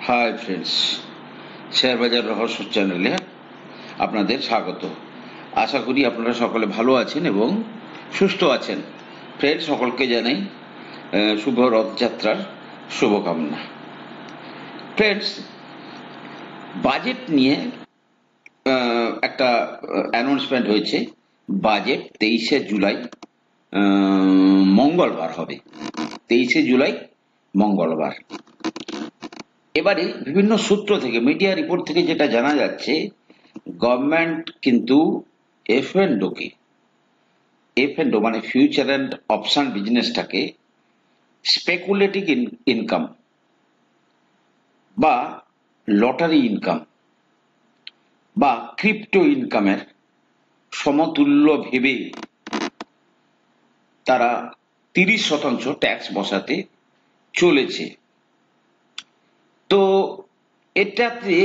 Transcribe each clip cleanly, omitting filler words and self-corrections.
Hi friends, share বাজার রহস্য চ্যানেলে আপনাদের স্বাগত। আশা করি আপনারা সকলে ভালো আছেন এবং সুস্থ আছেন। ফ্রেন্ডস, সকলকে জানাই শুভ রথযাত্রার শুভকামনা। ফ্রেন্ডস, বাজেট নিয়ে একটা অ্যানাউন্সমেন্ট হয়েছে। বাজেট 23শে জুলাই মঙ্গলবার হবে। 23শে জুলাই মঙ্গলবার। এবারে বিভিন্ন সূত্র থেকে, মিডিয়া রিপোর্ট থেকে যেটা জানা যাচ্ছে, গভর্নমেন্ট কিন্তু এফ মানে ফিউচার অ্যান্ড অপশন বিজনেসটাকে স্পেকুলেটিভ ইনকাম বা লটারি ইনকাম বা ক্রিপ্টো ইনকামের সমতুল্য ভেবে তারা 30% ট্যাক্স বসাতে চলেছে। তো এটাতে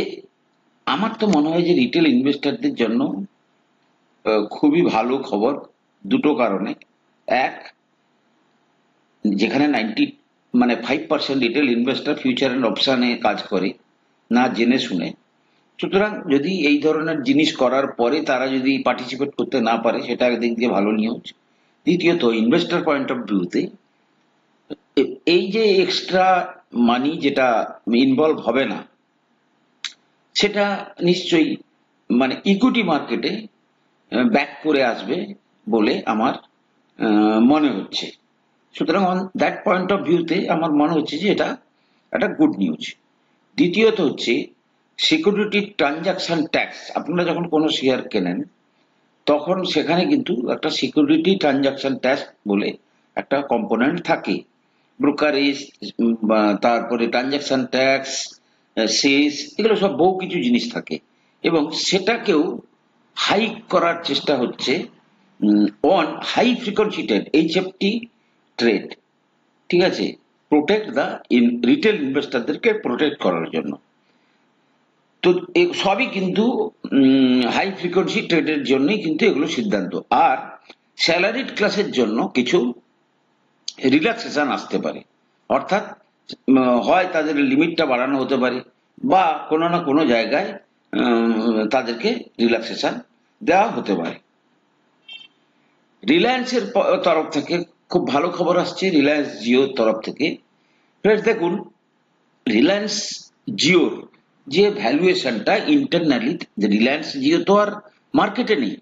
আমার তো মনে হয় যে রিটেল ইনভেস্টরদের জন্য খুবই ভালো খবর, দুটো কারণে। এক, যেখানে 5% রিটেল ইনভেস্টর ফিউচার অ্যান্ড অপশনে কাজ করে না জেনে শুনে, সুতরাং যদি এই ধরনের জিনিস করার পরে তারা যদি পার্টিসিপেট করতে না পারে, সেটা একদিক দিয়ে ভালো নিউজ। দ্বিতীয়ত, ইনভেস্টর পয়েন্ট অফ ভিউতে এই যে এক্সট্রা মানি যেটা ইনভলভ হবে না, সেটা নিশ্চয়ই ইকুইটি মার্কেটে ব্যাক করে আসবে বলে আমার মনে হচ্ছে। সুতরাং অন দ্যাট পয়েন্ট অফ ভিউতে আমার মনে হচ্ছে যে এটা একটা গুড নিউজ। দ্বিতীয়ত হচ্ছে সিকিউরিটি ট্রানজাকশন ট্যাক্স। আপনারা যখন কোনো শেয়ার কেনেন তখন সেখানে কিন্তু একটা সিকিউরিটি ট্রানজাকশন ট্যাক্স বলে একটা কম্পোনেন্ট থাকে। ব্রোকারেজ, তারপরে ট্রানজাকশন ট্যাক্স, সেস, এগুলো সব বহু কিছু জিনিস থাকে এবং সেটাকেও হাইক করার চেষ্টা হচ্ছে on high frequency trade, HFT trade. ঠিক আছে, প্রোটেক্ট দ্য রিটেল ইনভেস্টরদেরকে প্রোটেক্ট করার জন্য। তো সবই কিন্তু হাই ফ্রিকোয়েন্সি ট্রেডের জন্যই কিন্তু এগুলো সিদ্ধান্ত। আর স্যালারিড ক্লাসের জন্য কিছু রিল্যাক্সেশন আসতে পারে, অর্থাৎ হয় তাদের লিমিটটা বাড়ানো হতে পারে বা কোনো না কোনো জায়গায় তাদেরকে রিল্যাক্সেশন দেওয়া হতে পারে। রিলায়েন্সের তরফ থেকে খুব ভালো খবর আসছে, রিলায়েন্স জিওর তরফ থেকে। দেখুন, রিলায়েন্স জিওর যে ভ্যালুয়েশনটা ইন্টারনালি, রিলায়েন্স জিও তো আর মার্কেটে নেই,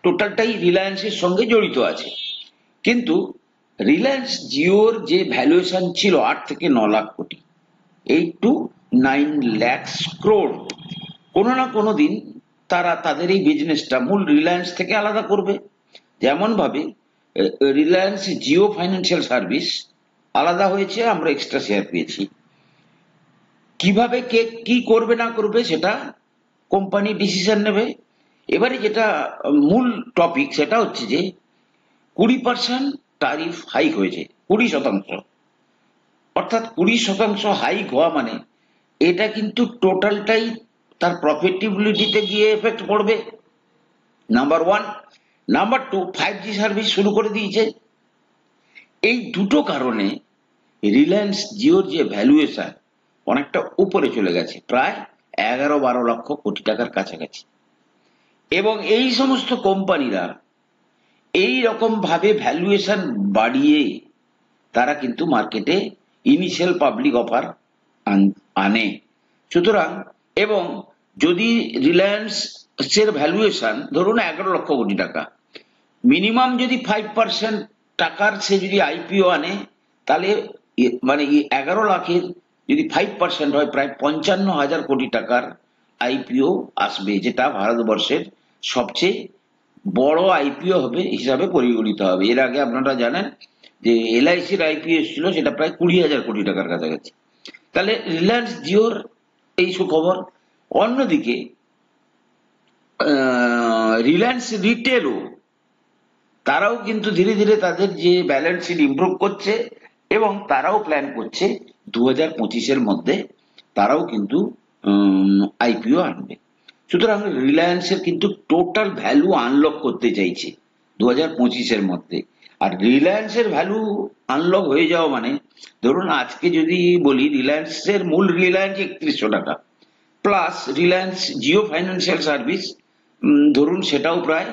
টোটালটাই রিলায়েন্সের সঙ্গে জড়িত আছে, কিন্তু রিলায়েন্স জিওর যে ভ্যালুয়েশন ছিল 8 থেকে 9 লাখ কোটি, 8 to 9 lakhs crore, কোনো না কোনো দিন তারা তাদের এই বিজনেসটা মূল রিলায়েন্স থেকে আলাদা করবে। যেমন ভাবে রিলায়েন্স জিও ফাইন্যান্সিয়াল সার্ভিস আলাদা হয়েছে, আমরা এক্সট্রা শেয়ার পেয়েছি। কিভাবে কে কি করবে না করবে সেটা কোম্পানি ডিসিশন নেবে। এবারে যেটা মূল টপিক, সেটা হচ্ছে যে 20% ট্যারিফ হাইক হয়েছে, 20%, অর্থাৎ 20% হাইক হওয়া মানে এটা কিন্তু টোটালটাই তার প্রফিটেবিলিটিতে গিয়ে এফেক্ট পড়বে, number one. Number two, 5G service শুরু করে দিয়েছে। এই দুটো কারণে রিলায়েন্স জিওর যে ভ্যালুয়েশন অনেকটা উপরে চলে গেছে, প্রায় 11-12 লক্ষ কোটি টাকার কাছাকাছি। এবং এই সমস্ত কোম্পানিরা এই রকম ভাবে ভ্যালুয়েশন বাড়িয়ে তারা কিন্তু মার্কেটে ইনিশিয়াল পাবলিক অফার আনে। সুতরাং, এবং যদি রিলায়েন্স এর ভ্যালুয়েশন ধরুন 11 লক্ষ কোটি টাকা, মিনিমাম যদি 5% টাকার সে যদি আইপিও আনে, তাহলে 11 লাখের যদি 5% হয়, প্রায় 55,000 কোটি টাকার আইপিও আসবে, যেটা ভারতবর্ষের সবচেয়ে বড় আইপিও হবে হিসাবে পরিগণিত হবে। এর আগে আপনারা জানেন যে LICর আইপিও এসেছিল, সেটা প্রায় 20,000 কোটি টাকার কাছাকাছি। তাহলে রিলায়েন্স জিওর এই সুখবর। অন্যদিকে রিলায়েন্স রিটেলও, তারাও কিন্তু ধীরে ধীরে তাদের যে ব্যালেন্স শিট ইমপ্রুভ করছে এবং তারাও প্ল্যান করছে 2025-এর মধ্যে তারাও কিন্তু আইপিও আনবে। সুতরাং রিলায়েন্সের কিন্তু টোটাল ভ্যালু আনলক করতে চাইছে 2025-এর মধ্যে। আর রিলায়েন্সের ভ্যালু আনলক হয়ে যাওয়া মানে, ধরুন আজকে যদি বলি রিলায়েন্সের মূল রিলায়েন্স 3100 টাকা, plus Reliance Jio financial service ধরুন সেটাও প্রায়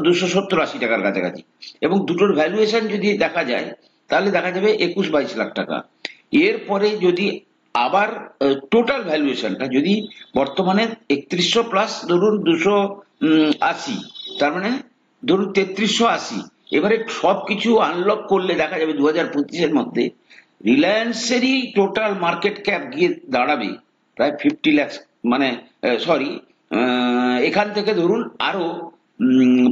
270-80 টাকার কাছাকাছি, এবং দুটোর ভ্যালুয়েশন যদি দেখা যায় তাহলে দেখা যাবে 21-22 লাখ টাকা। এরপরে যদি আবার টোটাল ভ্যালুয়েশনটা যদি বর্তমানে 3100 প্লাস ধরুন 280, তার মানে ধরুন 3380, এবারে সবকিছু আনলক করলে দেখা যাবে 2025-এর মধ্যে রিলায়েন্সেরই টোটাল মার্কেট ক্যাপ গিয়ে দাঁড়াবে প্রায় 50 লাখ, মানে সরি, এখান থেকে ধরুন আরো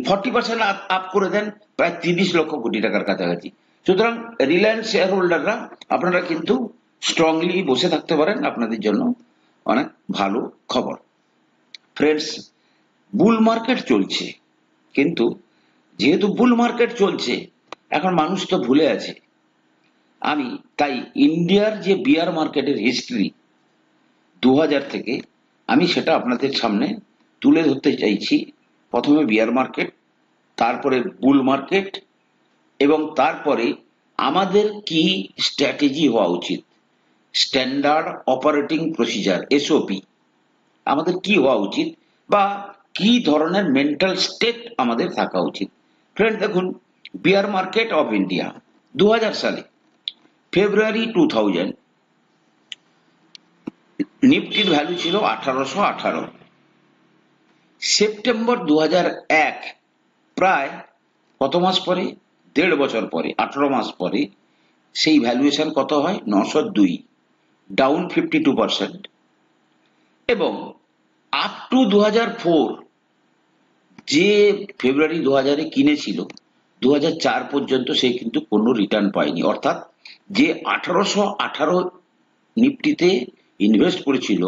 40% আপ করে দেন, প্রায় 30 লক্ষ কোটি টাকার কাছাকাছি। সুতরাং রিলায়েন্স শেয়ার হোল্ডাররা আপনারা কিন্তু স্ট্রংলি বসে থাকতে পারেন, আপনাদের জন্য অনেক ভালো খবর। ফ্রেন্ডস, বুল মার্কেট চলছে, কিন্তু যেহেতু বুল মার্কেট চলছে এখন মানুষ তো ভুলে আছে, আমি তাই ইন্ডিয়ার যে বিয়ার মার্কেটের হিস্ট্রি 2000 থেকে আমি সেটা আপনাদের সামনে তুলে ধরতে চাইছি। প্রথমে বিয়ার মার্কেট, তারপরে বুল মার্কেট, এবং তারপরে আমাদের কি স্ট্র্যাটেজি হওয়া উচিত, স্ট্যান্ডার্ড অপারেটিং প্রসিজার এসওপি আমাদের কি হওয়া উচিত, বা কি ধরনের মেন্টাল স্টেট আমাদের থাকা উচিত। ফ্রেন্ড দেখুন, বিয়ার মার্কেট অফ ইন্ডিয়া 2000 সালে ফেব্রুয়ারি 2000 নিফটির ভ্যালু ছিল 1818, সেপ্টেম্বর 2001 প্রায় কত মাস পরে, 1.5 বছর পরে, 18 মাস পরে সেই ভ্যালুয়েশন কত হয়, 902, ডাউন 52%। এবং আপ টু 2004, যে ফেব্রুয়ারি 2000-এ কিনেছিল 2004 পর্যন্ত সে কিন্তু কোনো রিটার্ন পায়নি, অর্থাৎ যে 1818 নিফটিতে ইনভেস্ট করেছিল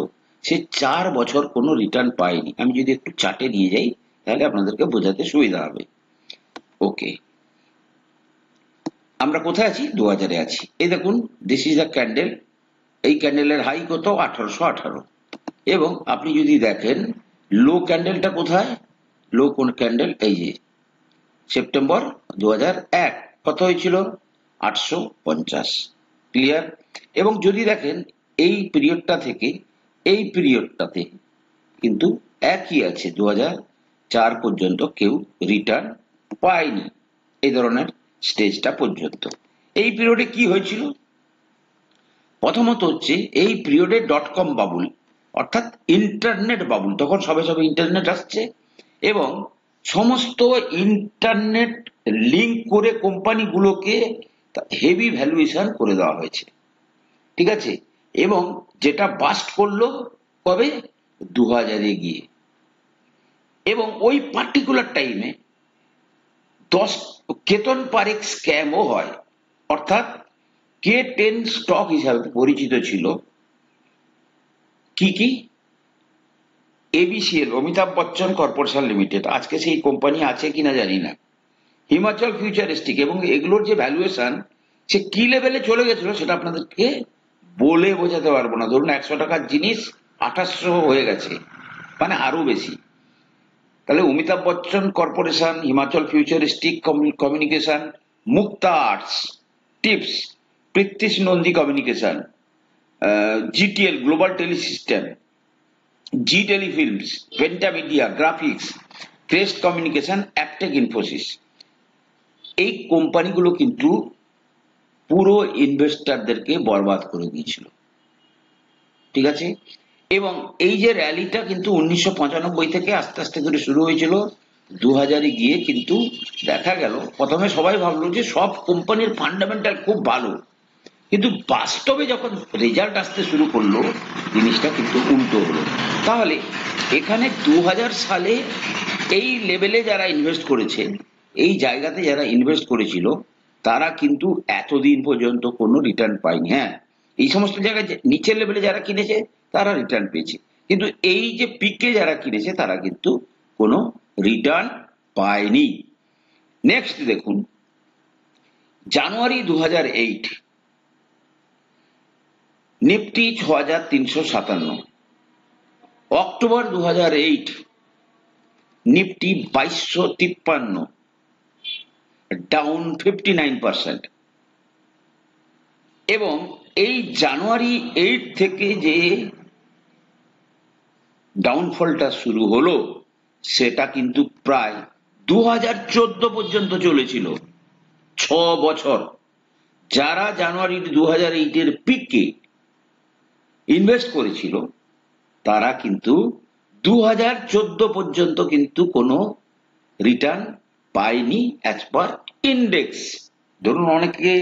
সে 4 বছর কোনো রিটার্ন পায়নি। আমি যদি একটু চার্টে নিয়ে যাই তাহলে আপনাদেরকে বোঝাতে সুবিধা হবে। ওকে, আমরা কোথায় আছি, 2000-এ আছি। এই দেখুন, দিস ইজ দ্য ক্যান্ডেল, এই ক্যান্ডেলের হাই কত, 1818, এবং আপনি যদি দেখেন লো ক্যান্ডেলটা কোথায়, লো কোন ক্যান্ডেল, এই যে সেপ্টেম্বর 2001 কত হয়েছিল, 850। ক্লিয়ার? এবং যদি দেখেন এই পিরিয়ডটা থেকে এই পিরিয়ডটাতে কিন্তু একই আছে, 2004 পর্যন্ত কেউ রিটার্ন পায়নি এই ধরনের স্টেজটা পর্যন্ত। এই পিরিয়ডে কি হয়েছিল, প্রথমত হচ্ছে এই পিরিয়ডে .com বাবুল, অর্থাৎ ইন্টারনেট বাবুল, তখন সবে সবে ইন্টারনেট আসছে এবং সমস্ত ইন্টারনেট লিঙ্ক করে কোম্পানিগুলোকে হেভি ভ্যালুয়েশন করে দেওয়া হয়েছে, ঠিক আছে। এবং যেটা বাস্ট করলো কবে, 2000-এ গিয়ে, এবং ওই পার্টিকুলার টাইমে 10 কেতন পারেখ স্ক্যামও হয়, অর্থাৎ K10 স্টক হিসাবে পরিচিত ছিল কি কি, এবিসিএল, অমিতাভ বচ্চন কর্পোরেশন লিমিটেড, আজকে সেই কোম্পানি আছে কিনা জানি না, হিমাচল ফিউচারিস্টিক, এবং এগুলোর যে ভ্যালুয়েশন সে কি লেভেলে চলে গেছিল সেটা আপনাদেরকে বলে বোঝাতে পারবো না। ধরুন 100 টাকার জিনিস 2800 হয়ে গেছে, মানে আরো বেশি। তাহলে Amitabh Bachchan Corporation, Himachal Futuristic Communication, Mukta Arts Tips, Pritish Nandy Communication, GTL Global Telesystem, Zee Telefilms, Pentamedia Graphics, Crest Communication, Aptech Infosys, এই কোম্পানিগুলো কিন্তু পুরো ইনভেস্টারদেরকে বরবাদ করে দিয়েছিল, ঠিক আছে। এবং এই যে র্যালিটা কিন্তু 1995 থেকে আস্তে আস্তে করে শুরু হয়েছিল, 2000-এ গিয়ে কিন্তু দেখা গেল প্রথমে সবাই ভাবলো যে সব কোম্পানির ফান্ডামেন্টাল খুব ভালো, কিন্তু বাস্তবে যখন রেজাল্ট আসতে শুরু করলো জিনিসটা কিন্তু উল্টো হলো। তাহলে এখানে 2000 সালে এই লেভেলে যারা ইনভেস্ট করেছে, এই জায়গাতে যারা ইনভেস্ট করেছিল তারা কিন্তু এতদিন পর্যন্ত কোনো রিটার্ন পায়নি। হ্যাঁ, এই সমস্ত জায়গায় নিচের লেভেলে যারা কিনেছে তারা রিটার্ন পেয়েছে, কিন্তু এই যে পিকে যারা কিনেছে তারা কিন্তু কোনো রিটার্ন পায়নি। নেক্সট দেখুন, জানুয়ারি 2008 নিফটি 6357, অক্টোবর 2008 নিফটি 2253, ডাউন 59%। এবং এই জানুয়ারি 8 থেকে যে ডাউনফলটা শুরু হলো সেটা কিন্তু প্রায় 2014 পর্যন্ত চলেছিল, 6 বছর। যারা জানুয়ারি 2008-এর পিকে ইনভেস্ট করেছিল তারা কিন্তু 2014 পর্যন্ত কিন্তু কোনো রিটার্ন পায়নি অ্যাজ পার ইন্ডেক্স। ধরুন অনেকে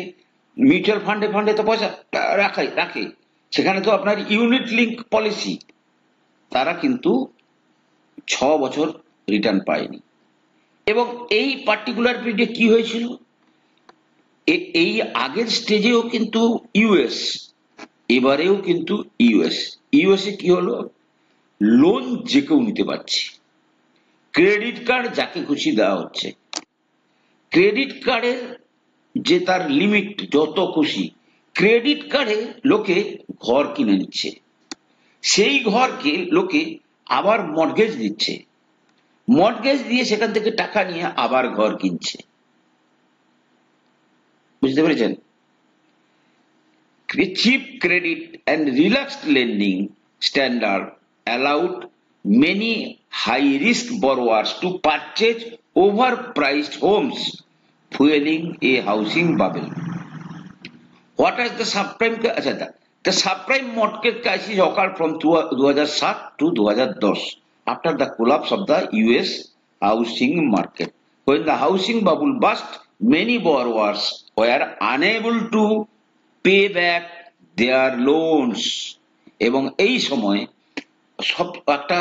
মিউচুয়াল ফান্ডে ফান্ডে তো পয়সা রাখে, সেখানে তো আপনার ইউনিট লিঙ্ক পলিসি, তারা কিন্তু 6 বছর রিটার্ন পায়নি। এবং এই পার্টিকুলার পিরিয়ডে কি হয়েছিল, এই আগের স্টেজেও কিন্তু ইউএস, এবারেও কিন্তু ইউএসএ কি হলো, লোন যে কেউ নিতে পারছে, ক্রেডিট কার্ড যাকে খুশি দেওয়া হচ্ছে, ক্রেডিট কার্ডের যে তার লিমিট যত খুশি, ক্রেডিট কার্ডে লোকে ঘর কিনে নিচ্ছে, সেই ঘরকে লোকে আবার মর্টগেজ দিচ্ছে, মর্টগেজ দিয়ে সেখান থেকে টাকা নিয়ে আবার ঘর কিনছে। বুঝতে পেরেছেন? Cheap credit and relaxed lending standard allowed many high-risk borrowers to purchase overpriced homes, fueling a housing bubble. What is the subprime? The subprime mortgage crisis occurred from 2007 to 2010 after the collapse of the US housing market. When the housing bubble burst, many borrowers were unable to pay back their loans. এবং এই সময় একটা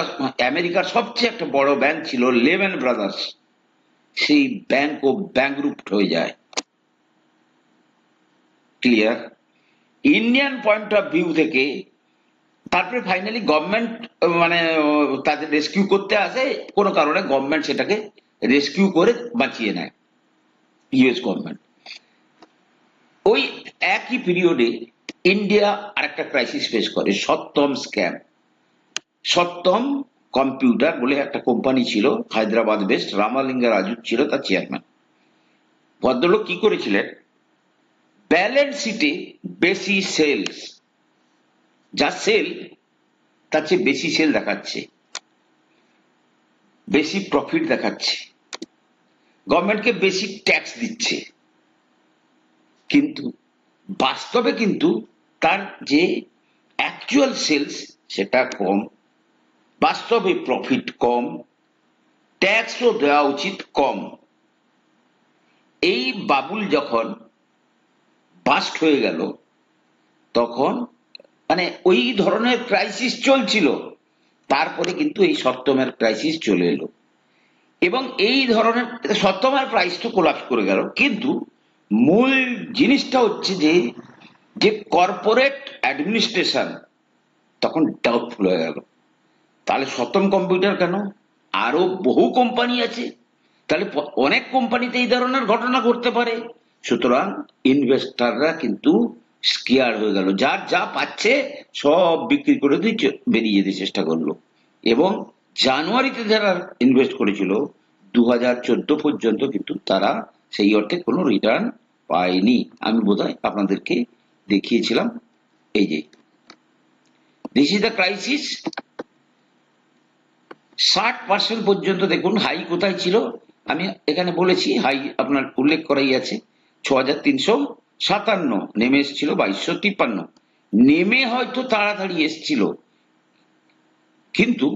আমেরিকার সবচেয়ে একটা বড় bank ছিল layman brothers, সেই ব্যাংকও ব্যাংকরুপ্ট হয়ে যায়। Clear? Indian point of view থেকে তারপরে ফাইনালি গভর্নমেন্ট মানে তাদের রেস্কিউ করতে আসে, কোনো কারণে গভর্নমেন্ট সেটাকে রেস্কিউ করে বাঁচিয়ে নেয়, ইউএস গভর্নমেন্ট। ওই একই পিরিয়ডে ইন্ডিয়া আরেকটা ক্রাইসিস ফেস করে, সত্যম স্ক্যাম। সত্যম কম্পিউটার বলে একটা কোম্পানি ছিল, হায়দ্রাবাদ বেস্ট, রামালিঙ্গা রাজু ছিল তার চেয়ারম্যান। ভদ্রলোক কি করেছিলেন, ব্যালেন্স শিটে বেশি সেলস, যা সেল তার চেয়ে বেশি সেল দেখাচ্ছে, বেশি প্রফিট দেখাচ্ছে, গভর্নমেন্টকে বেশি ট্যাক্স দিচ্ছে, কিন্তু বাস্তবে কিন্তু তার যে অ্যাকচুয়াল সেলস সেটা কম, বাস্তবে প্রফিট কম, ট্যাক্সও দেওয়া উচিত কম। এই বাবুল যখন বাস্ট হয়ে গেল তখন মানে ওই ধরনের ক্রাইসিস চলছিল, তারপরে কিন্তু এই সপ্তমের ক্রাইসিস চলে এলো। এবং এই ধরনের সপ্তমের প্রাইস তো কোলাপস করে গেল, কিন্তু মূল জিনিসটা হচ্ছে যে যে কর্পোরেট অ্যাডমিনিস্ট্রেশন তখন ডাউটফুল হয়ে গেল। তাহলে সপ্তম কম্পিউটার কেন, আরো বহু কোম্পানি আছে, তাহলে অনেক কোম্পানিতে এই ধরনের ঘটনা ঘটতে পারে। সুতরাং ইনভেস্টাররা কিন্তু স্কেয়ার হয়ে গেল, যার যা পাচ্ছে সব বিক্রি করে দিয়ে বেরিয়ে যেতে চেষ্টা করলো। এবং জানুয়ারিতে যারা ইনভেস্ট করেছিল 2014 পর্যন্ত কিন্তু তারা সেই অর্থে কোনো রিটার্ন পায়নি। আমি বোধহয় আপনাদেরকে দেখিয়েছিলাম, এই যে দিস ইজ দ্য ক্রাইসিস। 60% পর্যন্ত দেখুন হাই কোথায় ছিল, আমি এখানে বলেছি হাই আপনার উল্লেখ করাই আছে, 6357, নেমে এসেছিল 2253, নেমে হয়তো তাড়াতাড়ি এসছিল, কিন্তু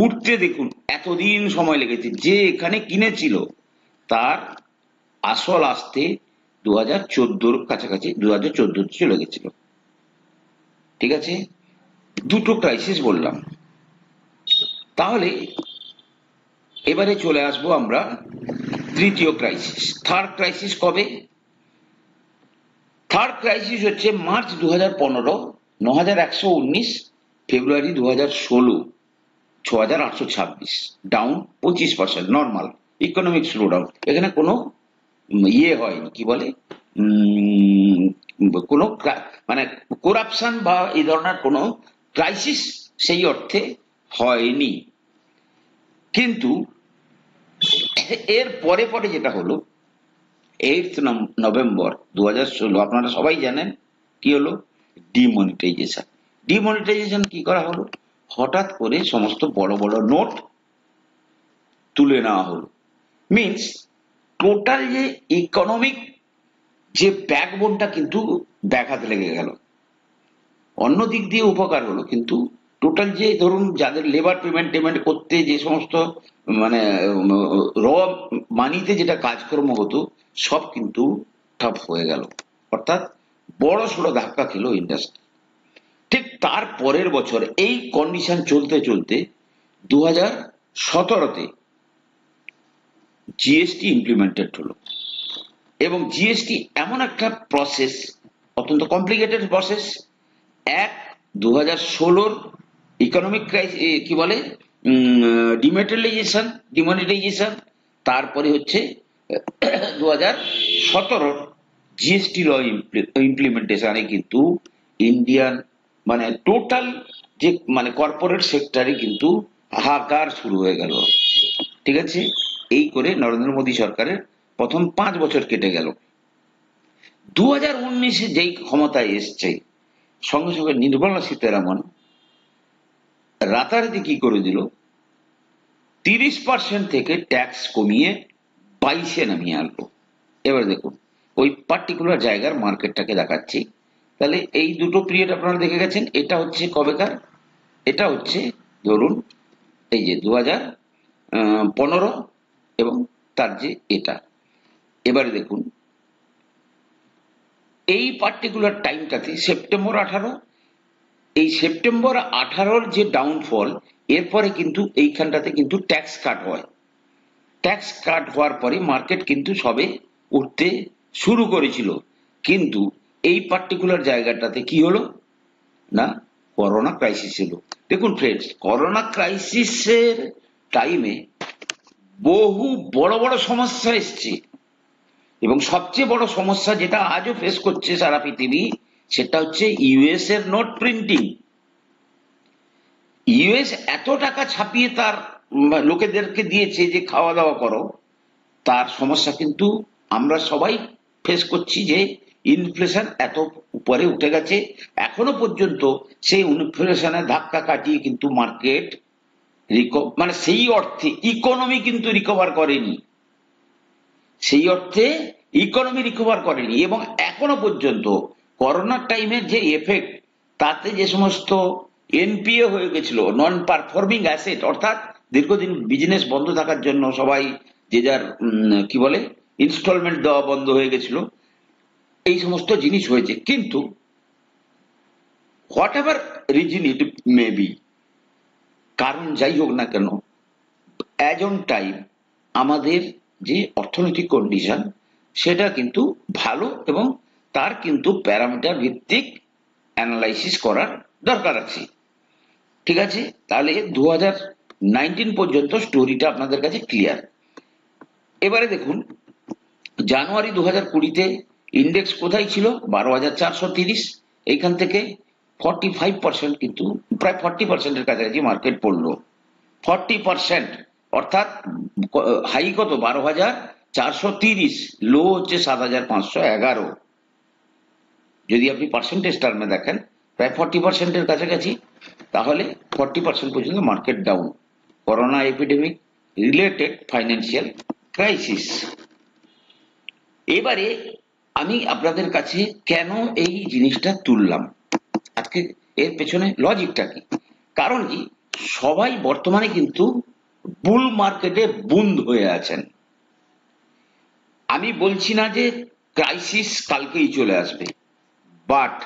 উঠতে দেখুন এতদিন সময় লেগেছে। যে এখানে কিনেছিল তার আসল আসতে 2014 কাছাকাছি 2014 চলে গেছিল। ঠিক আছে, দুটো ক্রাইসিস বললাম। তাহলে এবারে চলে আসবো আমরা তৃতীয় ক্রাইসিস। থার্ড ক্রাইসিস কবে? থার্ড ক্রাইসিস হচ্ছে মার্চ 2015, 9119, ফেব্রুয়ারি 2016, 6826, ডাউন 25%, নর্মাল ইকোনমিক স্লোডাউন। এখানে কোনো ইয়ে হয়নি, কি বলে, কোনো মানে করাপশন বা এই ধরনের কোনো ক্রাইসিস সেই অর্থে হয়নি। কিন্তু এর পরে পরে যেটা হলো, 8 নভেম্বর 2016 আপনারা সবাই জানেন কি হলো, ডিমনিটাইজেশন। ডিমনিটাইজেশন কি করা হলো, হঠাৎ করে সমস্ত বড় বড় নোট তুলে নেওয়া হলো। মিনস টোটাল যে ইকোনমিক যে ব্যাকবোনটা কিন্তু ব্যাঘাত লেগে গেল। অন্য দিক দিয়ে উপকার হলো, কিন্তু টোটাল যে ধরুন যাদের লেবার পেমেন্ট করতে যে সমস্ত মানে র মানিতে যেটা কাজকর্ম হতো সব কিন্তু ঠাপ হয়ে গেল, অর্থাৎ বড় সড়ো ধাক্কা খেলো ইন্ডাস্ট্রি। ঠিক তার পরের বছর এই কন্ডিশন চলতে চলতে 2017-তে জিএসটি ইমপ্লিমেন্টেড হলো। এবং জিএসটি এমন একটা প্রসেস, অত্যন্ত কমপ্লিকেটেড প্রসেস। 2016 ইকোনমিক কি বলে ডিমনিটাইজেশন, তারপরে হচ্ছে 2017 জিএসটি ল ইমপ্লিমেন্টেশনে কিন্তু ইন্ডিয়ান মানে টোটাল যে মানে কর্পোরেট সেক্টরে কিন্তু হাহাকার শুরু হয়ে গেল। ঠিক আছে, এই করে নরেন্দ্র মোদী সরকারের প্রথম 5 বছর কেটে গেল। 2019-এ যেই ক্ষমতায় এসছে সঙ্গে সঙ্গে নির্মলা সীতারামন রাতারাতি কি করে দিল, 30% থেকে ট্যাক্স কমিয়ে 22-এ নামিয়ে আনলো। এবার দেখুন ওই পার্টিকুলার জায়গার মার্কেটটাকে দেখাচ্ছি। তাহলে এই দুটো পিরিয়ড আপনারা দেখে গেছেন। এটা হচ্ছে কবেকার, এটা হচ্ছে ধরুন এই যে 2015 এবং তার যে এটা। এবারে দেখুন এই পার্টিকুলার টাইমটাতে সেপ্টেম্বর 18, এই সেপ্টেম্বর 18-র যে ডাউনফল, এরপরে কিন্তু এইখানটাতে কিন্তু ট্যাক্স কাট হয়। ট্যাক্স কাট হওয়ার পরে মার্কেট কিন্তু সবে উঠতে শুরু করেছিল, কিন্তু এই পার্টিকুলার জায়গাটাতে কি হলো না, করোনা ক্রাইসিস এলো। দেখুন ফ্রেন্ডস, করোনা ক্রাইসিসের টাইমে বহু বড় বড় সমস্যা এসছে, এবং সবচেয়ে বড় সমস্যা যেটা আজও ফেস করছে সারা পৃথিবী, সেটা হচ্ছে ইউএস এর নোট প্রিন্টিং। ইউএস এত টাকা ছাপিয়ে তার লোকেদেরকে দিয়েছে যে খাওয়া দাওয়া করো, তার সমস্যা কিন্তু আমরা সবাই ফেস করছি যে ইনফ্লেশন এত উপরে উঠে গেছে। এখনো পর্যন্ত সেই ইনফ্লেশনের ধাক্কা কাটিয়ে কিন্তু মার্কেট মানে সেই অর্থে ইকোনমি কিন্তু রিকভার করেনি, সেই অর্থে ইকোনমি রিকভার করেনি। এবং এখনো পর্যন্ত করোনার টাইমের যে এফেক্ট, তাতে যে সমস্ত এনপিএ হয়ে গেছিল, নন পারফর্মিং অ্যাসেট, অর্থাৎ দীর্ঘদিন বিজনেস বন্ধ থাকার জন্য সবাই যে যার কি বলে ইনস্টলমেন্ট দেওয়া বন্ধ হয়ে গেছিল, এই সমস্ত জিনিস হয়েছে। কিন্তু what ever reason it may be, কারণ যাই হোক না কেন, অ্যাজ অন টাইম আমাদের যে অর্থনৈতিক কন্ডিশন সেটা কিন্তু ভালো, এবং তার কিন্তু প্যারামিটার ভিত্তিক অ্যানালাইসিস করার দরকার আছে। ঠিক আছে, তাহলে 2019 পর্যন্ত স্টোরিটা আপনাদের কাছে ক্লিয়ার। এবারে দেখুন জানুয়ারি 2020-তে ইন্ডেক্স কোথায় ছিল, 12,430। এইখান থেকে 45% কিন্তু প্রায় 40%-এর কাছাকাছি মার্কেট পড়লো। 40%, অর্থাৎ হাই কত, 12,430, লো হচ্ছে 7,511। যদি আপনি পার্সেন্টেজ টার্মে দেখেন প্রায় 40%-এর কাছাকাছি, তাহলে 40% পর্যন্ত market down, corona epidemic related financial crisis. এবারে আমি আপনাদের কাছে কেন এই জিনিসটা তুললাম, আজকে এর পেছনে লজিকটা কি, কারণ কি সবাই বর্তমানে কিন্তু বুল মার্কেটে বুন্দ হয়ে আছেন। আমি বলছি না যে ক্রাইসিস কালকেই চলে আসবে, বাট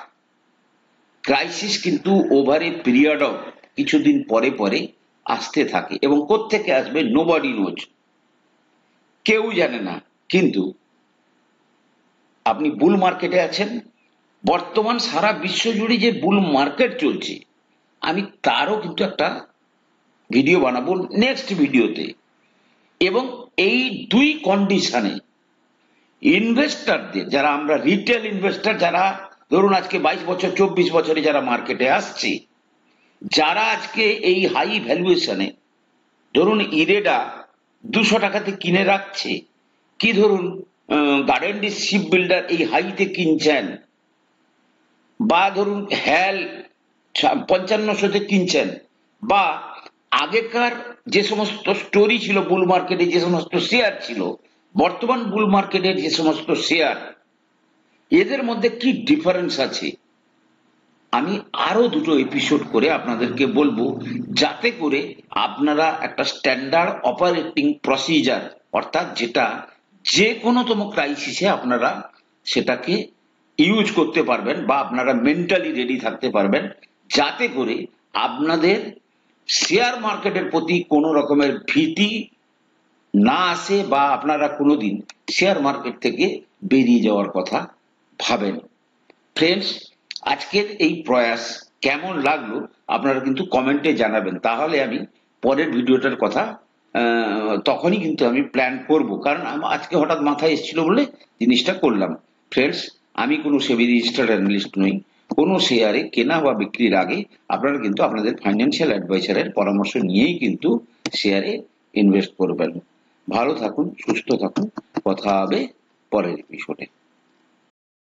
ক্রাইসিস কিন্তু ওভার এ পিরিয়ড অফ কিছুদিন পরে পরে আসতে থাকে, এবং কোত্থেকে আসবে নোবডি নোজ, কেউ জানে না। কিন্তু আপনি বুল মার্কেটে আছেন, বর্তমান সারা বিশ্ব জুড়ে যে বুল মার্কেট চলছে, আমি তারও কিন্তু একটা ভিডিও বানাবো নেক্সট ভিডিওতে। এবং এই দুই কন্ডিশনে ইনভেস্টরদের, যারা আমরা রিটেল ইনভেস্টর, যারা ধরুন আজকে 22 বছর 24 বছরে যারা মার্কেটে আসছে, যারা আজকে এই হাই ভ্যালুয়েশনে ধরুন ইরেডা 200 টাকাতে কিনে রাখছে, কি ধরুন গার্ডেন শিপ বিল্ডার এই হাইতে কিনছেন, বা ধরুন হ্যাল 5500-তে কিনছেন, বা আগেকার যে সমস্ত স্টোরি ছিল বুল মার্কেটে, যে সমস্ত শেয়ার ছিল, বর্তমান বুল মার্কেটের যে সমস্ত শেয়ার, এদের মধ্যে কি ডিফারেন্স আছে আমি আরো দুটো এপিসোড করে আপনাদেরকে বলবো, যাতে করে আপনারা একটা স্ট্যান্ডার্ড অপারেটিং প্রসিজার, অর্থাৎ যেটা যে কোনোতম ক্রাইসিসে আপনারা সেটাকে ইউজ করতে পারবেন, বা আপনারা মেন্টালি রেডি থাকতে পারবেন, যাতে করে আপনাদের শেয়ার মার্কেটের প্রতি কোনো রকমের ভীতি না আসে, বা আপনারা কোনোদিন শেয়ার মার্কেট থেকে বেরিয়ে যাওয়ার কথা ভাবেন। ফ্রেন্ডস, আজকের এই প্রয়াস কেমন লাগলো আপনারা কিন্তু কমেন্টে জানাবেন, তাহলে আমি পরের ভিডিওটার কথা তখনই কিন্তু আমি প্ল্যান করব, কারণ আজকে হঠাৎ মাথায় এসেছিল বলে জিনিসটা করলাম। ফ্রেন্ডস, আমি কোনো সেবি রেজিস্টার্ড অ্যানালিস্ট নই। কোনো শেয়ারে কেনা বা বিক্রির আগে আপনারা কিন্তু আপনাদের ফাইন্যান্সিয়াল অ্যাডভাইসারের পরামর্শ নিয়েই কিন্তু শেয়ারে ইনভেস্ট করবেন। ভালো থাকুন, সুস্থ থাকুন, কথা হবে পরের এপিসোডে।